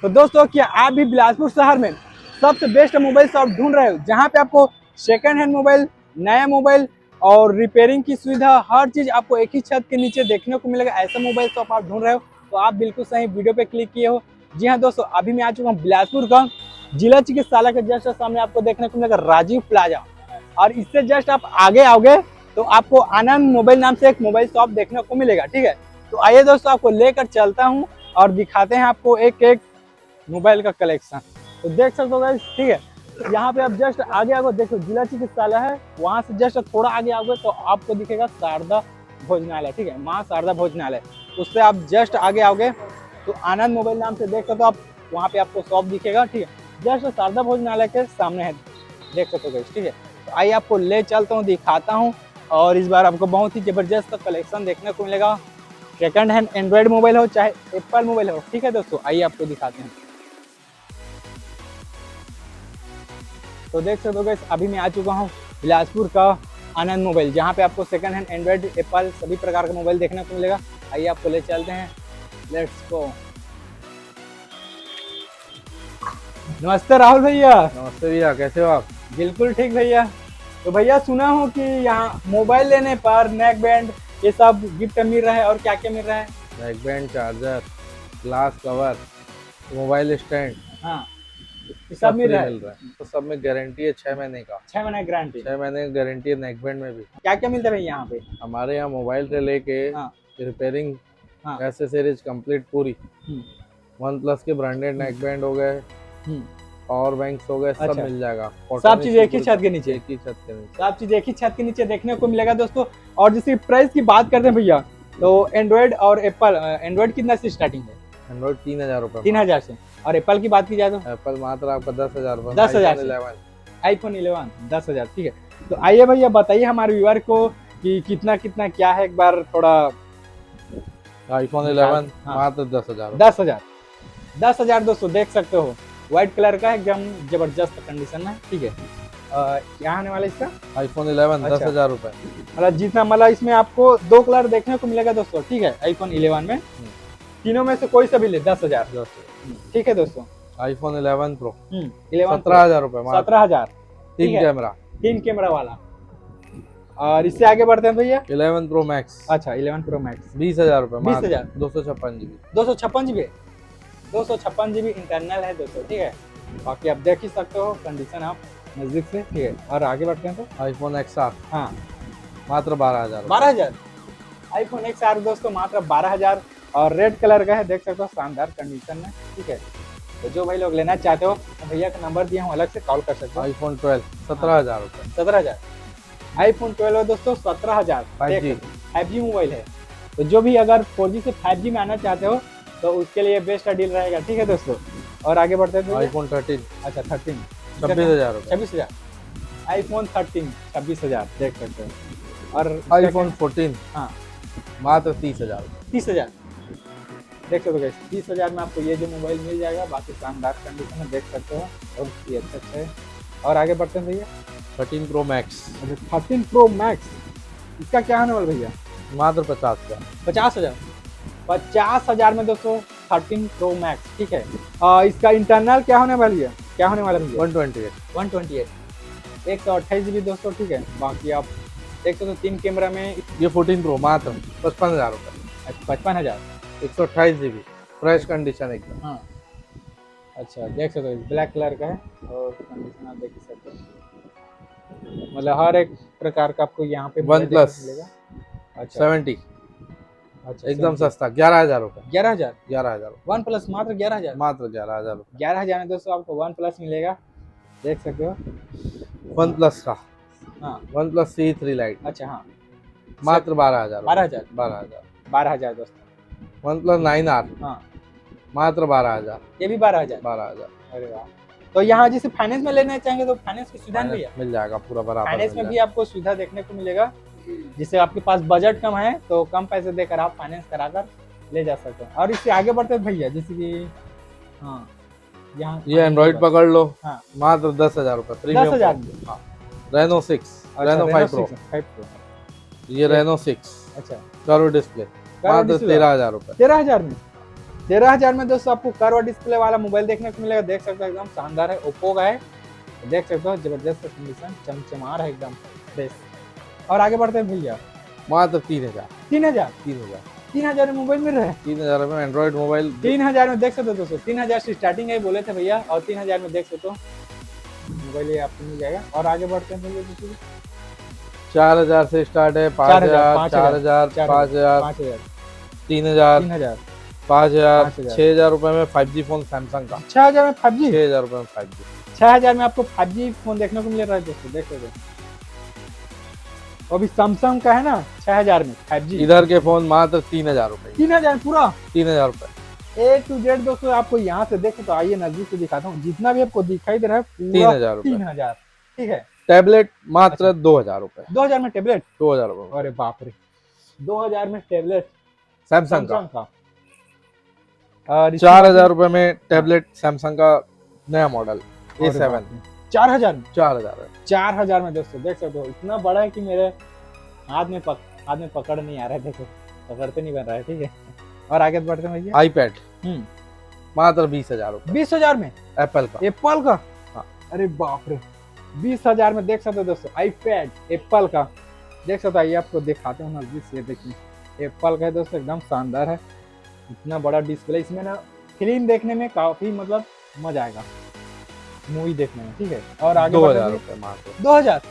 तो दोस्तों, क्या आप भी बिलासपुर शहर में सबसे बेस्ट मोबाइल शॉप ढूंढ रहे हो, जहां पे आपको सेकंड हैंड मोबाइल, नया मोबाइल और रिपेयरिंग की सुविधा, हर चीज आपको एक ही छत के नीचे देखने को मिलेगा। ऐसा मोबाइल शॉप आप ढूंढ रहे हो तो आप बिल्कुल सही वीडियो पे क्लिक किए हो। जी हाँ दोस्तों, अभी मैं आ चुका हूँ बिलासपुर का जिला चिकित्सालय के जस्ट सामने। आपको देखने को मिलेगा राजीव प्लाजा, और इससे जस्ट आप आगे आओगे तो आपको आनंद मोबाइल नाम से एक मोबाइल शॉप देखने को मिलेगा। ठीक है, तो आइए दोस्तों, आपको लेकर चलता हूँ और दिखाते हैं आपको एक एक मोबाइल का कलेक्शन। तो देख सकते हो गाइस, ठीक है, यहाँ पे आप जस्ट आगे आओगे, देखो जिला चिकित्सालय है, वहाँ से जस्ट थोड़ा आगे आओगे तो आपको दिखेगा शारदा भोजनालय। ठीक है, माँ शारदा भोजनालय, उससे आप जस्ट आगे आओगे तो आनंद मोबाइल नाम से देख सकते हो आप, वहाँ पे आपको शॉप दिखेगा। ठीक है, जस्ट शारदा भोजनालय के सामने है, देख सकते हो गाइस। ठीक है, तो आइए आपको ले चलता हूँ, दिखाता हूँ, और इस बार आपको बहुत ही जबरदस्त कलेक्शन देखने को मिलेगा। सेकंड हैंड एंड्रॉइड मोबाइल हो चाहे एप्पल मोबाइल हो। ठीक है दोस्तों, आइए आपको दिखाते हैं। तो देख सकते हो गाइस, अभी मैं आ चुका हूँ बिलासपुर का आनंद मोबाइल, जहाँ पे आपको सेकंड हैंड एंड्रॉइड, एप्पल सभी प्रकार का मोबाइल देखने को मिलेगा। आइए आपको ले चलते हैं, लेट्स गो। नमस्ते राहुल भैया। नमस्ते भैया, कैसे हो आप? बिल्कुल ठीक भैया। तो भैया, सुना हूँ कि यहाँ मोबाइल लेने पर नेक बैंड ये सब गिफ्ट मिल रहा है, और क्या क्या मिल रहा है? Neck band, charger, glass cover, mobile stand, हाँ, ये सब मिल रहा है। तो सब में गारंटी है 6 महीने का। 6 महीने गारंटी। 6 महीने की गारंटी है नेक बैंड में भी। क्या क्या मिलता है भैया यहाँ पे? हमारे यहाँ मोबाइल से लेके हाँ रिपेयरिंग, हाँ। एसेसरीज कंप्लीट पूरी। हम्म, वन प्लस के ब्रांडेड नेक बैंड हो गए, हम्म। पावर बैंक्स हो गए, सब अच्छा। मिल जाएगा। सब चीज एक ही छत के नीचे? एक ही छत के नीचे सब चीज एक ही छत के नीचे देखने को मिलेगा दोस्तों। और जिसकी प्राइस की बात करते हैं भैया, तो एंड्रॉइड और एप्पल, एंड्रॉइड कितना से स्टार्टिंग है? एंड्रॉइड 3000 रुपये। 3000 से। और एप्पल की बात की जाए तो एप्पल मात्र आपका 10,000 रुपये। 10,000 से। आईफोन 11 10,000। ठीक है, तो आइए भैया, बताइए हमारे व्यूअर को कि कितना कितना क्या है, एक बार थोड़ा। आईफोन 11 हाँ। मात्र 10,000। 10,000। 10,000 दोस्तों, देख सकते हो, व्हाइट कलर का है, एकदम जबरदस्त कंडीशन में। ठीक है, क्या आने वाला है इसका? आईफोन 11 अच्छा। 10,000 रुपये। मतलब जितना, मतलब इसमें आपको 2 कलर देखने को मिलेगा दोस्तों। ठीक है, आईफोन 11 में तीनों में से कोई सा भी ले, 10,000। ठीक है दोस्तों, आईफोन 11 प्रो 11 17,000 रुपये। 17,000। 3 कैमरा, 3 कैमरा वाला। और इससे आगे बढ़ते हैं भैया। 11 प्रो मैक्स। अच्छा, 11 प्रो मैक्स 20,000 रुपये। 20,000। 256 GB। 256 GB। 256 GB इंटरनल है दोस्तों। ठीक है, बाकी आप देख ही सकते हो कंडीशन आप नजदीक से। ठीक है, और आगे बढ़ते हैं तो आईफोन XR हाँ, मात्र 12,000। 12,000। आईफोन XR दोस्तों मात्र 12,000, और रेड कलर का है, देख सकते हो, शानदार कंडीशन में। ठीक है, तो जो भाई लोग लेना चाहते हो तो भैया का नंबर दिया हूँ, अलग से कॉल कर सकते हो। आईफोन 12 17,000 रुपये। 17,000। आईफोन 12 दोस्तों 17,000। 5G 5G मोबाइल है, तो जो भी अगर 4G से 5G में आना चाहते हो तो उसके लिए बेस्ट डील रहेगा। ठीक है दोस्तों, और आगे बढ़ते हैं। आईफोन 13 अच्छा, 13 26,000 रुपये। 26,000। आईफोन 13 26,000, देख सकते हो। और आईफोन 14 हाँ, मात्र 30,000 रुपये। 30,000। देख सकते हो गाइस, 30,000 में आपको ये जो मोबाइल मिल जाएगा, बाकी शानदार कंडीशन में, देख सकते हो, और ये अच्छा है। और आगे बढ़ते हैं भैया। 13 प्रो मैक्स 13 प्रो मैक्स, इसका क्या होने वाला भैया? मात्र 50,000। 50,000। 50,000 में दोस्तों 13 प्रो मैक्स। ठीक है, इसका इंटरनल क्या होने वाली है, क्या होने वाला भैया? 128 128 128 GB दोस्तों। ठीक है, बाकी आप देख सकते हो 3 कैमरा में। ये 14 प्रो मात्र 55,000 रुपये। 55,000। 128 GB फ्रेश कंडीशन एकदम। हाँ, अच्छा, देख सकते हो, ब्लैक कलर का है, और कंडीशन आप देख ही सकते हो, मतलब हर एक प्रकार का आपको यहाँ पे वन प्लस मिलेगा। अच्छा 70 अच्छा, एकदम सस्ता 11,000 रुपये। 11,000। 11,000 वन प्लस मात्र 11,000। मात्र 11,000 रुपये। 11,000 में दोस्तों आपको वन प्लस मिलेगा, देख सकते हो। वन प्लस का हाँ, वन प्लस C3 लाइट अच्छा, हाँ, मात्र 12,000। 12,000। 12,000। 12,000 दोस्तों। वन प्लस 9R हाँ, मात्र 12,000। ये भी 12,000। 12,000 अरे वाह। तो यहाँ जैसे फाइनेंस में लेना चाहेंगे तो फाइनेंस की सुविधा भी है? मिल जाएगा पूरा बराबर। फाइनेंस में भी आपको सुविधा देखने को मिलेगा, जिससे आपके पास बजट कम है तो कम पैसे देकर आप फाइनेंस कराकर ले जा सकते हैं। और इससे आगे बढ़ते हैं भैया, जैसे कि हाँ, यहाँ ये एंड्रॉइड पकड़ लो। हाँ, मात्र 10,000 रुपये। 10,000। हाँ, रेनो 6, रेनो 5 प्रो, ये रेनो 6 अच्छा, कर्व डिस्प्ले मात्र 13,000 रुपये। 13,000 में। 13,000 में दोस्तों आपको कर्व डिस्प्ले वाला मोबाइल देखने को मिलेगा। देख सकते हो एकदम शानदार है, ओप्पो का है। देख सकते हो जबरदस्त कंडीशन, चमचमा रहा है एकदम फ्रेश। और आगे बढ़ते हैं भैया, मात्र 3,000। 3,000 3,000 3,000 में मोबाइल मिल रहा है। 3,000 में एंड्रॉइड मोबाइल 3,000 में देख सकते हो दोस्तों, 3,000 से स्टार्टिंग है बोले थे भैया, और 3,000 में देख सकते हो मोबाइल ये आपको मिल जाएगा। और आगे बढ़ते हैं भैया, दूसरी 4,000 से स्टार्ट है। 4,000, 5,000 4,000 5,000 3,000 3,000 5,000 5,000 6,000 रुपए में 5G फोन सैमसंग का। 6,000 में 5G, 6,000 रुपए में 5G। 6,000 में आपको 5G फोन देखने को मिल रहा है दोस्तों, देख सकते हो। अभी सैमसंग का है ना 6,000 में 5G। इधर के फोन मात्र 3,000 रुपए। 3,000 पूरा 3,000 रुपए A to Z दोस्तों आपको यहाँ से देखो तो आइए नजदीक से दिखाता हूँ, जितना भी आपको दिखाई दे रहा है पूरा 3,000 रुपए। 3,000, ठीक है। टैबलेट मात्र 2,000 रुपए। 2,000 में टेबलेट, 2,000 रुपए अरे बाप रे, 2,000 में टेबलेट सैमसंग का। सैमसंग का। और इसके 4,000 रुपए में टैबलेट सैमसंग का नया मॉडल अरे A7। बाप रे, 4,000 में 4,000 है। 4,000 में दोस्तों देख सकते हो, इतना बड़ा है कि मेरे हाथ में पकड़ नहीं आ रहा है, देखो पकड़ते नहीं बन रहा है, ठीक है। और आगे बढ़ते हैं भैया, आईपैड हम्म, मात्र 20,000 रुपए। 20,000 में एप्पल का। एप्पल का, हाँ। अरे बाप रे, 20,000 में देख सकते हो दोस्तों आईपैड एप्पल का। देख सकते हो, आइए आपको दिखाते हैं नजदीक से, देखिए एप्पल का है दोस्तों, एकदम शानदार है। इतना बड़ा डिस्प्ले, इसमें ना फिल्म देखने में काफी मतलब मजा आएगा, मूवी देखने में, ठीक है। और आगे 2,000 रुपए मात्र। 2,000,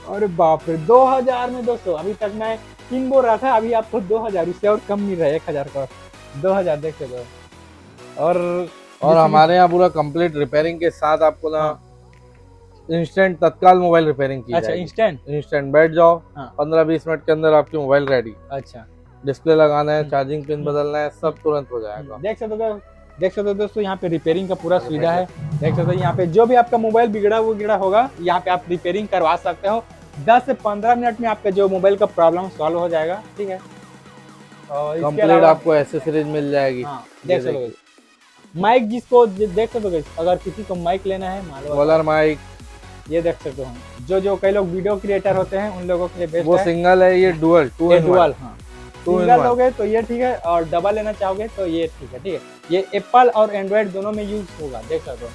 अरे बाप रे, 2,000 में दोस्तों, अभी तक मैं 3 बोल रहा था, अभी आपको 2,000, उससे और कम मिल रहा है, 1,000 का 2,000 देख सकते हो। और हमारे यहाँ पूरा कंप्लीट रिपेयरिंग के साथ आपको ना इंस्टेंट तत्काल मोबाइल रिपेयरिंग की अच्छा जाएगी। इंस्टेंट, बैठ जाओ, हाँ। 15-20 मिनट के अंदर आपकी मोबाइल रेडी। अच्छा डिस्प्ले लगाना है, चार्जिंग पिन बदलना है, सब तुरंत हो जाएगा। देख सकते हो दोस्तों, यहाँ पे रिपेयरिंग का पूरा सुविधा है। देख सकते हो यहाँ पे जो भी आपका मोबाइल बिगड़ा होगा, यहाँ पे आप रिपेयरिंग करवा सकते हो। 10 से 15 मिनट में आपका जो मोबाइल का प्रॉब्लम सॉल्व हो जाएगा, ठीक है। और इसके कंप्लीट अलावा आपको एसेसरीज मिल जाएगी। हाँ, देख सकते हो माइक, जिसको देख सकते हो, अगर किसी को माइक लेना है, मान लो कॉलर माइक, ये देख सकते हो, जो कई लोग वीडियो क्रिएटर होते हैं उन लोगों के लिए बेस्ट वो है। सिंगल है, ये डुअल, डुअल, हाँ, 2 in सिंगल 1। लोगे तो ये ठीक है, और डबल लेना चाहोगे तो ये ठीक है, ठीक है। ये एप्पल और एंड्रॉइड दोनों में यूज होगा, देख सकते हो,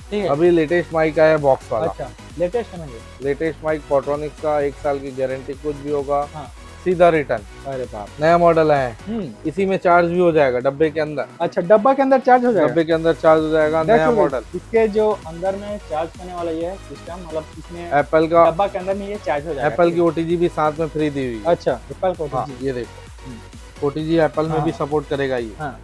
ठीक है। अभी लेटेस्ट माइक आया है बॉक्स वाला। अच्छा, लेटेस्ट है ना ये? लेटेस्ट माइक फोटोनिक्स का, 1 साल की गारंटी, कुछ भी होगा हाँ। सीधा रिटर्न। अरे बाप, नया मॉडल है, इसी में चार्ज भी हो जाएगा डब्बे के अंदर। अच्छा, डब्बा के अंदर चार्ज हो जाएगा, डब्बे के अंदर चार्ज हो जाएगा, नया मॉडल। इसके जो अंदर में चार्ज करने वाला ये है सिस्टम, मतलब इसमें एप्पल का, डब्बा के अंदर में ये चार्ज हो जाएगा। एप्पल की OTG भी साथ में फ्री दी हुई है। अच्छा, एप्पल को हाँ, ये देखो OTG एप्पल में भी सपोर्ट करेगा ये। हाँ।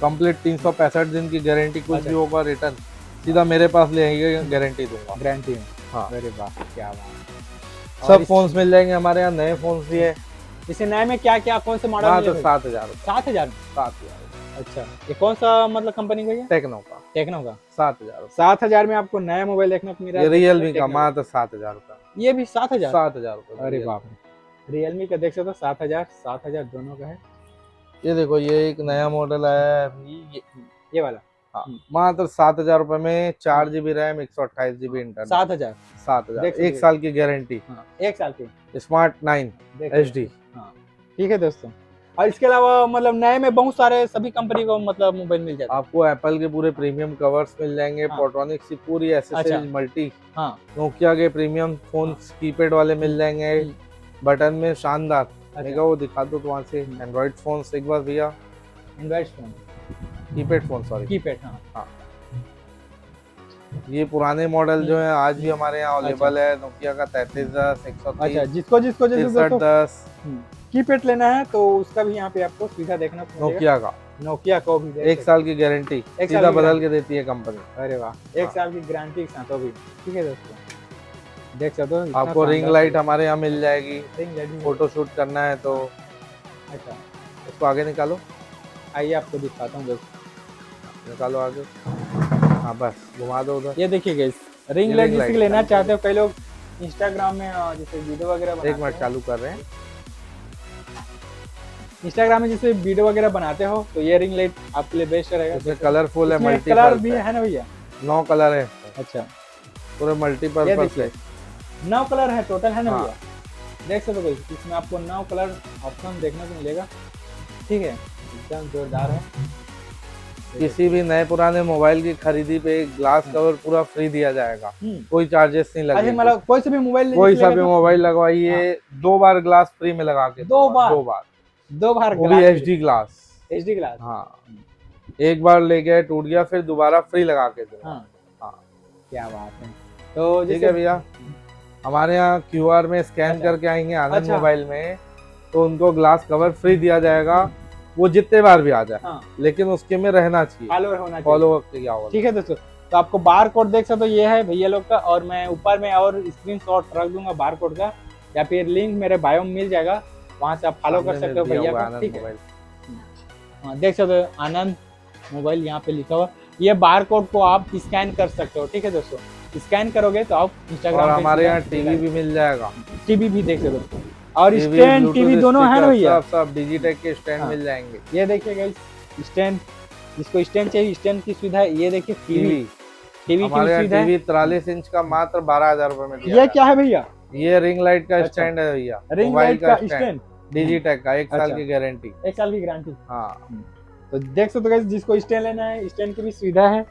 कंप्लीट 365 दिन की गारंटी, कुछ भी होगा रिटर्न सीधा मेरे पास ले आएंगे, गारंटी दूंगा। गारंटी में, हाँ। अरे वाह, क्या बात। सब फोन्स मिल जाएंगे हमारे यहाँ, नए फोन्स भी है। इसे नए में क्या क्या, कौन से मॉडल? हाँ, तो 7,000 रुपए। 7,000 में? 7,000। अच्छा, ये कौन सा मतलब कंपनी का है? टेक्नो का। टेक्नो का। 7,000 रुपए। 7,000 में आपको नया मोबाइल देखने को मिल रहा ये है। रियलमी का मात्र 7,000 रुपए। ये भी 7,000? 7,000 रुपए। अरे बाप रे, रियलमी का देख सकते हो, 7,000 दोनों का है। ये देखो, ये एक नया मॉडल आया है अभी, ये वाला, हाँ, मात्र 7,000 रुपए में 4 GB रैम, 128 GB इंटरनेट। 7,000? 7,000, 1 साल की गारंटी। हाँ, 1 साल की। Smart 9 HD। हाँ, ठीक है दोस्तों। और इसके अलावा मतलब नए में बहुत सारे सभी कंपनी को मतलब मोबाइल मिल जाता है। आपको एप्पल के पूरे प्रीमियम कवर्स मिल जाएंगे, हाँ। फोटोनिक्स की पूरी एसेसरीज मल्टी, हाँ, नोकिया के प्रीमियम फोन्स कीपैड वाले मिल जाएंगे, बटन में शानदार। अच्छा। वो दिखा दो तो वहाँ से एंड्रॉइड फोन्स एक बार भैया, Android phone, keypad phone, sorry keypad. हाँ, ये पुराने मॉडल जो है आज भी हमारे यहाँ अवेलेबल है। नोकिया का 3310, 130, अच्छा, जिसको 6310 कीपैड लेना है तो उसका भी यहाँ पे आपको सुविधा देखना पड़ेगा। नोकिया को भी 1 साल की गारंटी, सीधा बदल के देती है कंपनी। अरे वाह, 1 साल की गारंटी के साथ भी, ठीक है दोस्तों, देख सकते हो। आपको रिंग लाइट हमारे यहाँ मिल जाएगी, रिंग लाइट, फोटो शूट करना है तो। अच्छा, इसको आगे निकालो, आइए आपको दिखाता हूँ दोस्तों, निकालो आगे। हाँ, बस घुमा दो उधर। ये देखिए गाइस, रिंग लाइट जिसके लेना चाहते हो, कई लोग इंस्टाग्राम में जैसे वीडियो वगैरह बनाते हैं। 1 मिनट चालू कर रहे हैं। इंस्टाग्राम में जैसे वीडियो वगैरह बनाते हो तो ये रिंग लाइट आपके लिए बेस्ट रहेगा। इसमें कलरफुल है, मल्टी कलर भी है ना भैया? 9 कलर है। अच्छा, पूरे मल्टीपर्पज है। 9 कलर है टोटल, है ना हाँ। भैया? देख सकते हो इसमें आपको 9 कलर ऑप्शन देखने को मिलेगा, ठीक है, एकदम जोरदार है। किसी भी नए पुराने मोबाइल की खरीदी पे एक ग्लास कवर पूरा फ्री दिया जाएगा, कोई चार्जेस नहीं अच्छा लगेंगे। मतलब कोई से भी मोबाइल कोई सा लेगा भी तो मोबाइल लगवाइए, 2 बार ग्लास फ्री में लगा के दो दूंगा, बार 2 बार, 2 बार वो भी glass HD glass. HD glass. हाँ, एक बार ले गए टूट गया फिर दोबारा फ्री लगा के दूंगा। हाँ हाँ, क्या बात है। तो ठीक जैसे है भैया। हमारे यहाँ QR में स्कैन अच्छा। करके आएंगे आनंद अच्छा। मोबाइल में, तो उनको ग्लास कवर फ्री दिया जाएगा, वो जितने बार भी आ जाए, हाँ लेकिन उसके में रहना चाहिए, फॉलोअर होना चाहिए। फॉलो किया होगा। ठीक है दोस्तों, तो आपको बार कोड देख सकते हो, ये है भैया लोग का, और मैं ऊपर में और स्क्रीनशॉट रख दूंगा बार कोड का, या फिर लिंक मेरे बायो में मिल जाएगा, वहां से आप फॉलो कर सकते हो भैया को। ठीक है, हाँ देख सकते हो आनंद मोबाइल यहाँ पे लिखा हुआ, ये बार कोड को आप स्कैन कर सकते हो। ठीक है दोस्तों, स्कैन करोगे तो आप और इंस्टाग्राम हमारे यहाँ टीवी भी मिल जाएगा, टीवी भी देख सकते हो, और स्टैंड टीवी दोनों है ना भैया, सब डिजिटेक के स्टैंड हाँ। मिल जाएंगे। ये देखिए गाइस, स्टैंड, जिसको स्टैंड चाहिए स्टैंड की सुविधा है। ये देखिए टीवी की हमारे यहाँ सुविधा है। टीवी 43 इंच का मात्र 12,000 रुपए में दिया ये जाता क्या है भैया? है। ये रिंग लाइट का अच्छा। स्टैंड है भैया, रिंग मोबाइल लाइट का का स्टैंड, स्टैंड, डिजिटेक का 1 साल अच्छा। की गारंटी। 1 साल की गारंटी। हाँ, तो देख सकते हो गाइस, जिसको स्टैंड लेना है स्टैंड की भी सुविधा है।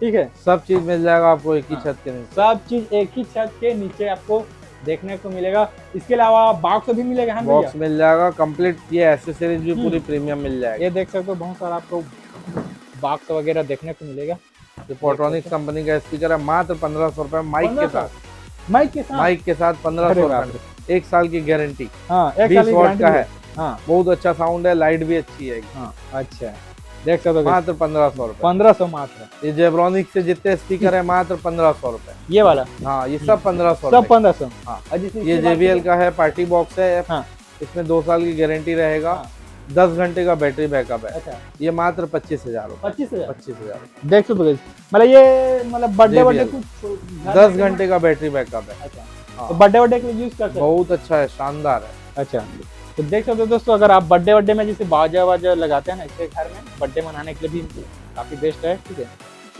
ठीक है, सब चीज मिल जाएगा आपको एक ही हाँ। छत के नीचे। सब चीज एक ही छत के नीचे आपको देखने को मिलेगा। इसके अलावा बॉक्स भी मिलेगा है बॉक्स भैया? मिल जाएगा कंप्लीट, ये एसेसरीज भी पूरी प्रीमियम मिल जाएगी। ये देख सकते हो, बहुत सारा आपको बॉक्स वगैरह देखने को मिलेगा। ये पोर्ट्रॉनिक्स कंपनी का स्पीकर है, मात्र 1500 रुपए माइक के साथ, माइक के साथ, माइक के साथ 1500 अरे रुपए, 1 साल की गारंटी, हाँ 1 साल 20 की वॉट गारंटी का है, हाँ बहुत अच्छा साउंड है, लाइट भी अच्छी है। हाँ। अच्छा देख सकते हो, मात्र 1500 रुपए। 1500 मात्र। ये जेब्रॉनिक से जितने स्पीकर है मात्र 1500 रुपए। ये वाला हाँ, ये सब 1500 सब 1500। हाँ। और जिसमें ये JBL का है, पार्टी बॉक्स है, हाँ। इसमें 2 साल की गारंटी रहेगा, हाँ। 10 घंटे का बैटरी बैकअप है। अच्छा, ये मात्र 25,000 रुपए। 25,000। 25,000, देख सकते हो, मतलब ये मतलब बर्थडे JBL। कुछ 10 घंटे का बैटरी बैकअप है। अच्छा, हाँ। तो बर्थडे के लिए यूज कर सकते हो। बहुत अच्छा है, शानदार है। अच्छा, तो देख सकते हो दोस्तों, अगर आप बर्थडे में जैसे बाजा वाजा लगाते हैं ना, इसके घर में बर्थडे मनाने के लिए भी काफी बेस्ट है। ठीक है,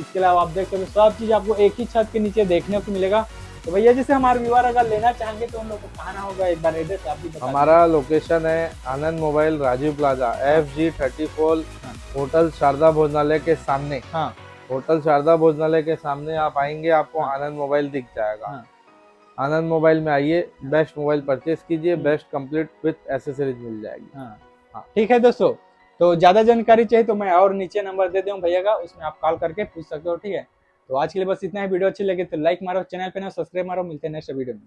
इसके अलावा आप देख सकते हो सब चीज आपको एक ही छत के नीचे देखने को मिलेगा। तो भैया जैसे हमारे व्यूअर अगर लेना चाहेंगे तो उन लोग को कहाँ आना होगा, एक बार एड्रेस आप भी बता दीजिए। हमारा लोकेशन है Anand mobile Rajiv plaza, FG34, hotel Sharda Bhojanalaya के सामने। हाँ, होटल शारदा भोजनालय के सामने आप आएंगे, आपको आनंद मोबाइल दिख जाएगा। हाँ। आनंद मोबाइल में आइए, बेस्ट मोबाइल परचेज कीजिए, बेस्ट कंप्लीट विथ एसेसरीज मिल जाएगी। हाँ। ठीक है दोस्तों, तो ज्यादा जानकारी चाहिए तो मैं और नीचे नंबर दे दूँ भैया का, उसमें आप कॉल करके पूछ सकते हो। ठीक है, तो आज के लिए बस इतना ही। वीडियो अच्छी लगे तो लाइक मारो, चैनल पे ना सब्सक्राइब मारो। मिलते हैं नेक्स्ट वीडियो में।